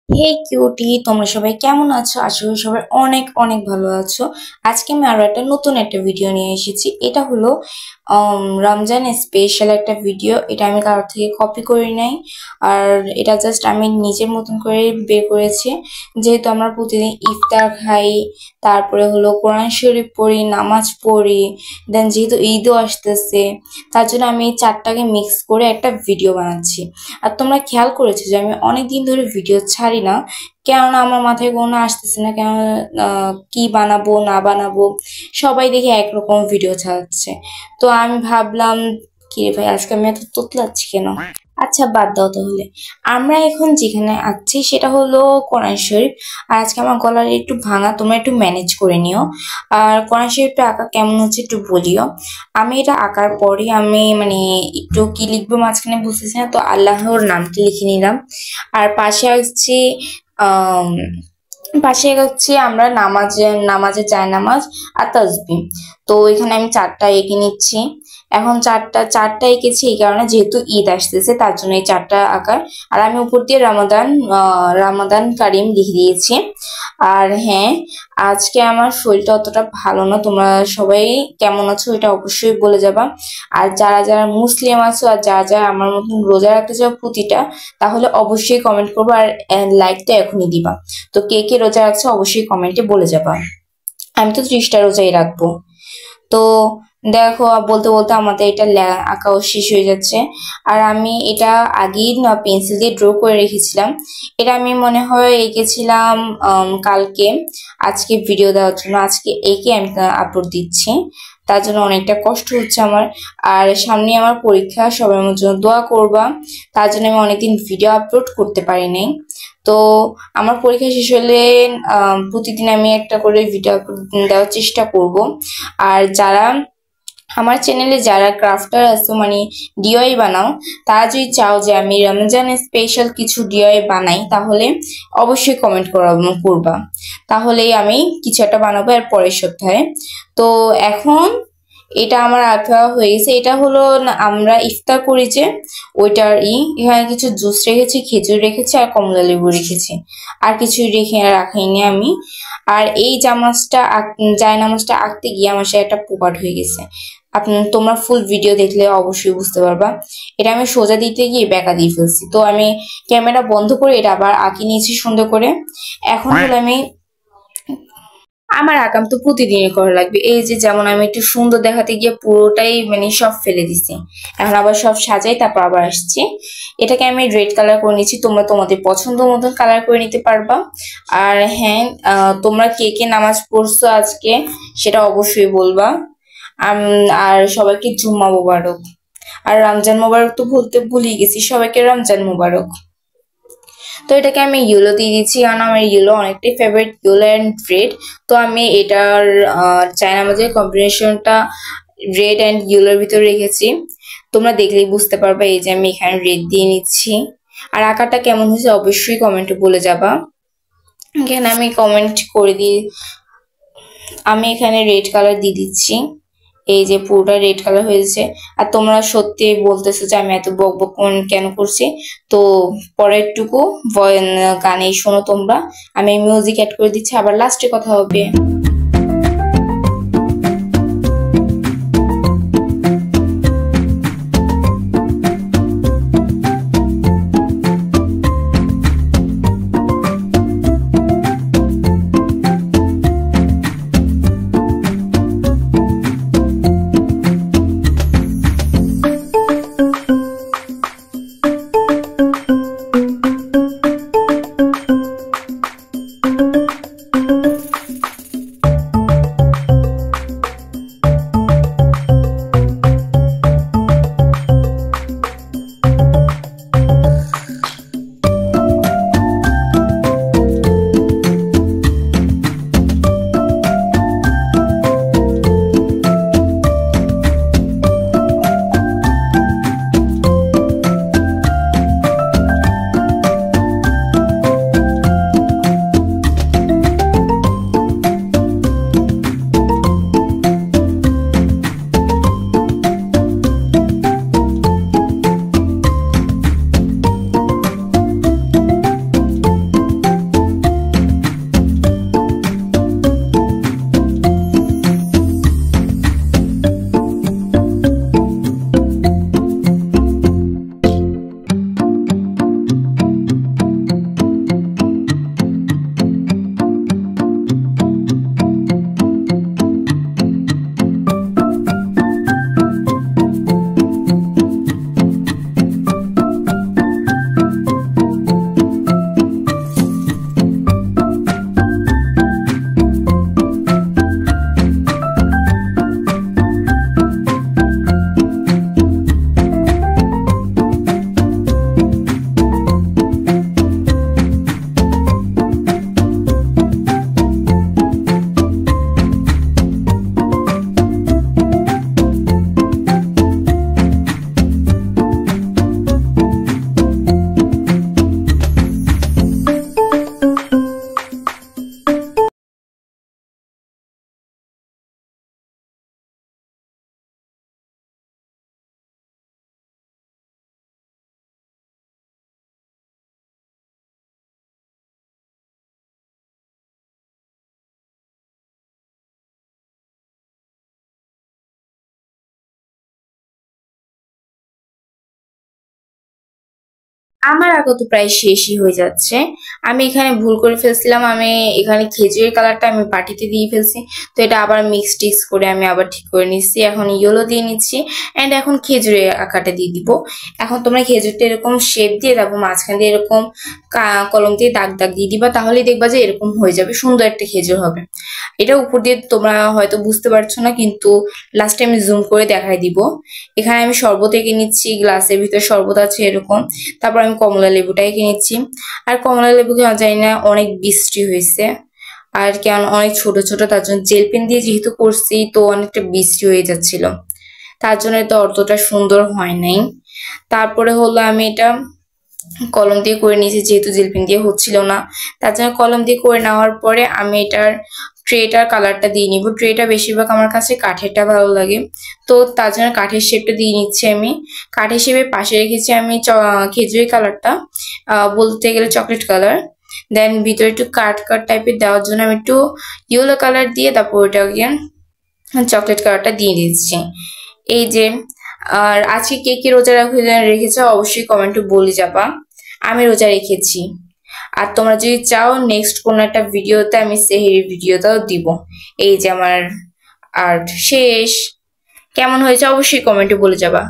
হে cutie, তোমরা সবাই কেমন আছো? আশা করি সবাই অনেক অনেক ভালো আছো। আজকে আমি আরো নতুন একটা ভিডিও নিয়ে এসেছি। এটা হলো রমজান স্পেশাল একটা ভিডিও। এটা আমি কারোর থেকে কপি করি নাই, আর এটা জাস্ট আমি নিজের মতন করে বের করেছি। যেহেতু আমরা প্রতিদিন ইফতার খাই, তারপরে হলো কোরআন শরীফ পড়ি, নামাজ পড়ি, দেন যেহেতু ঈদও আসতেছে, তার জন্য আমি এই চারটাকে মিক্স করে একটা ভিডিও বানাচ্ছি। আর তোমরা খেয়াল করেছো যে আমি অনেকদিন ধরে ভিডিও ছাড়ি না, কেননা আমার মাথায় কোনো আসতেছে না কেন কি বানাবো না বানাবো। সবাই দেখি একরকম ভিডিও ছাড়ছে, তো আমি ভাবলাম কি রে ভাই, আজকে আমি এত তোতলাচ্ছি কেন। আচ্ছা বাদ দাও তাহলে। আমরা এখন যেখানে আছি সেটা হলো কোরআন শরীফ। আর আজকে আমার গলার একটু ভাঙা, তোমরা একটু ম্যানেজ করে নিও। আর কোরআন শরীফটা আঁকা কেমন হচ্ছে একটু বলিও। আমি এটা আঁকার পরে আমি একটু কি লিখবো মাঝখানে বুঝতেছি না, তো আল্লাহর নামটি লিখে নিলাম। আর আহ পাশে হচ্ছে আমরা নামাজে জায়নামাজ আর তাসবিহ। তো এখানে আমি চারটা এঁকে নিচ্ছি। এখন চারটা এঁকেছি এই কারণে, যেহেতু ঈদ আসতেছে তার জন্য এই চারটা আঁকার। আর আমি উপর দিয়ে রামাদান কারিম লিখে দিয়েছি। আর হ্যাঁ, আজকে আমার শরীরটা অতটা ভালো না। তোমরা সবাই কেমন আছো এটা অবশ্যই বলে যাবা। আর যারা যারা মুসলিম আছো আর যারা যারা আমার মতন রোজা রাখতে চাও প্রতিটা, তাহলে অবশ্যই কমেন্ট করবো আর লাইকটা এখনই দিবা। তো কে কে রোজা রাখছো অবশ্যই কমেন্টে বলে যাবা। আমি তো 30টা রোজাই রাখবো। তো দেখো, বলতে বলতে আমাদের এটা আঁকাও শেষ হয়ে যাচ্ছে। আর আমি এটা আগেই না পেন্সিল দিয়ে ড্র করে রেখেছিলাম। এটা আমি মনে হয় এঁকেছিলাম কালকে, আজকে ভিডিও দেওয়ার জন্য। আজকে এঁকে আমি আপলোড দিচ্ছি, তার জন্য অনেকটা কষ্ট হচ্ছে আমার। আর সামনে আমার পরীক্ষা, সবাই আমার জন্য দোয়া করবা। তার জন্য আমি অনেকদিন ভিডিও আপলোড করতে পারি নাই। তো আমার পরীক্ষা শেষ হলে প্রতিদিন আমি একটা করে ভিডিও আপলোড দেওয়ার চেষ্টা করব। আর যারা আমার চ্যানেলে যারা ক্রাফটার আছে, ডিআই বানাও, তারা যদি চাও যে আমি রমজান স্পেশাল কিছু ডিআই বানাই, তাহলে অবশ্যই কমেন্ট করবা। তাহলেই আমি কিছু একটা বানাবো এর পরের সপ্তাহে। তো এখন এটা আমার আঁকা হয়ে গেছে। এটা হলো আমরা ইফতার করি যে ওইটার এখানে কিছু জুস রেখেছি, খেজুর রেখেছি আর কমলা লেবু রেখেছি। আর কিছুই রাখাইনি আমি। আর এই জায়নামাজটা আঁকতে গিয়ে আমার সাথে একটা পোকাট হয়ে গেছে। তোমরা ফুল ভিডিও দেখলে অবশ্যই বুঝতে পারবা। এটা আমি সোজা দিতে গিয়ে বেঁকা দিয়ে ফেলছি, তো আমি ক্যামেরা বন্ধ করে এটা আবার আঁকি নিয়েছি সুন্দর করে। এখন হলো আমার আকাম তো প্রতিদিনই করা লাগবে। এই যে যেমন আমি একটু সুন্দর দেখাতে গিয়ে পুরোটাই সব ফেলে দিছি। এখন আবার সব সাজাই, তারপর আবার আসছি। এটাকে আমি রেড কালার করে নিচ্ছি, তোমরা তোমাদের পছন্দ মতন কালার করে নিতে পারবা। আর হ্যাঁ, তোমরা কে কে নামাজ পড়ছো আজকে সেটা অবশ্যই বলবা। আর সবাইকে জুম্মা মোবারক। আর রমজান মোবারক তো বলতে ভুলে গেছি, সবাইকে রমজান মোবারক। তো এটাকে আমি ইয়েলো দিয়ে দিচ্ছি, কারণ আমার ইয়েলো অনেকটাই ফেভারিট, ইয়েলো অ্যান্ড রেড। তো আমি এটার চায়নামাজের কম্বিনেশনটা রেড অ্যান্ড ইয়েলোর ভিতরে রেখেছি। তোমরা দেখলেই বুঝতে পারবে। এই যে আমি এখানে রেড দিয়ে নিচ্ছি। আর আঁকাটা কেমন হয়েছে অবশ্যই কমেন্টে বলে যাবা। এখানে আমি কমেন্ট করে দিই, আমি এখানে রেড কালার দিয়ে দিচ্ছি। এই যে পুরোটা রেড কালার হয়েছে। আর তোমরা সত্যি বলতেছো যে আমি এত বক বক কেন করছি, তো পরেরটুকু গানে শোনো তোমরা। আমি মিউজিক অ্যাড করে দিচ্ছি, আবার লাস্টে কথা হবে। আমার আঁকা তো প্রায় শেষই হয়ে যাচ্ছে। আমি এখানে ভুল করে ফেলছিলাম, আমি এখানে খেজুরের কালারটা আমি বাটিতে দিয়ে ফেলছি। তো এটা আবার মিক্স টিক্স করে আমি আবার ঠিক করে নিচ্ছি। এখন ইয়েলো দিয়ে নিচ্ছি অ্যান্ড এখন খেজুরের আঁকাটা দিয়ে দিব। এখন তোমরা খেজুরটা এরকম শেপ দিয়ে তারপর মাঝখান দিয়ে এরকম কলম দিয়ে দাগ দাগ দিয়ে দিবা, তাহলেই দেখবা যে এরকম হয়ে যাবে, সুন্দর একটা খেজুর হবে। এটা উপর দিয়ে তোমরা হয়তো বুঝতে পারছো না, কিন্তু লাস্টে আমি জুম করে দেখাই দিব। এখানে আমি শরবত এঁকে নিচ্ছি, গ্লাসের ভিতরে শরবত আছে এরকম। তারপর আমি কমলা লেবুটা এঁকে নিচ্ছি। আর কমলা লেবু কেন জানি না অনেক বৃষ্টি হয়েছে, আর কেন অনেক ছোট ছোট, তার জন্য জেল পেন দিয়ে যেহেতু করছি তো অনেকটা বৃষ্টি হয়ে যাচ্ছিল, তার জন্য তো অতটা সুন্দর হয় নাই। তারপরে হলো আমি এটা কলম দিয়ে করে নিয়েছি, যেহেতু জেল পেন দিয়ে হচ্ছিল না, তার জন্য কলম দিয়ে করে নেওয়ার পরে আমি এটার ট্রেটার কালারটা দিয়ে নিব। ট্রেটা বেশিরভাগ আমার কাছে কাঠেরটা ভালো লাগে, তো তার জন্য কাঠের শেপটা দিয়ে নিচ্ছি। আমি কাঠের শেপের পাশে রেখেছি আমি খেজুরের কালারটা, বলতে গেলে চকলেট কালার। দেন ভিতরে একটু কাট কাট টাইপের দেওয়ার জন্য আমি একটু ইয়েলো কালার দিয়ে তারপর ওটাকে চকলেট কালারটা দিয়ে দিচ্ছি। এই যে, আর আজকে কে কে রোজা রেখেছো অবশ্যই কমেন্টে বলে যাবা। আমি রোজা রেখেছি। আর তোমরা যদি চাও নেক্সট কোনো একটা ভিডিওতে আমি সেহরির ভিডিওটাও দিব। এই যে আমার আর্ট শেষ, কেমন হয়েছে অবশ্যই কমেন্টে বলে যাবা।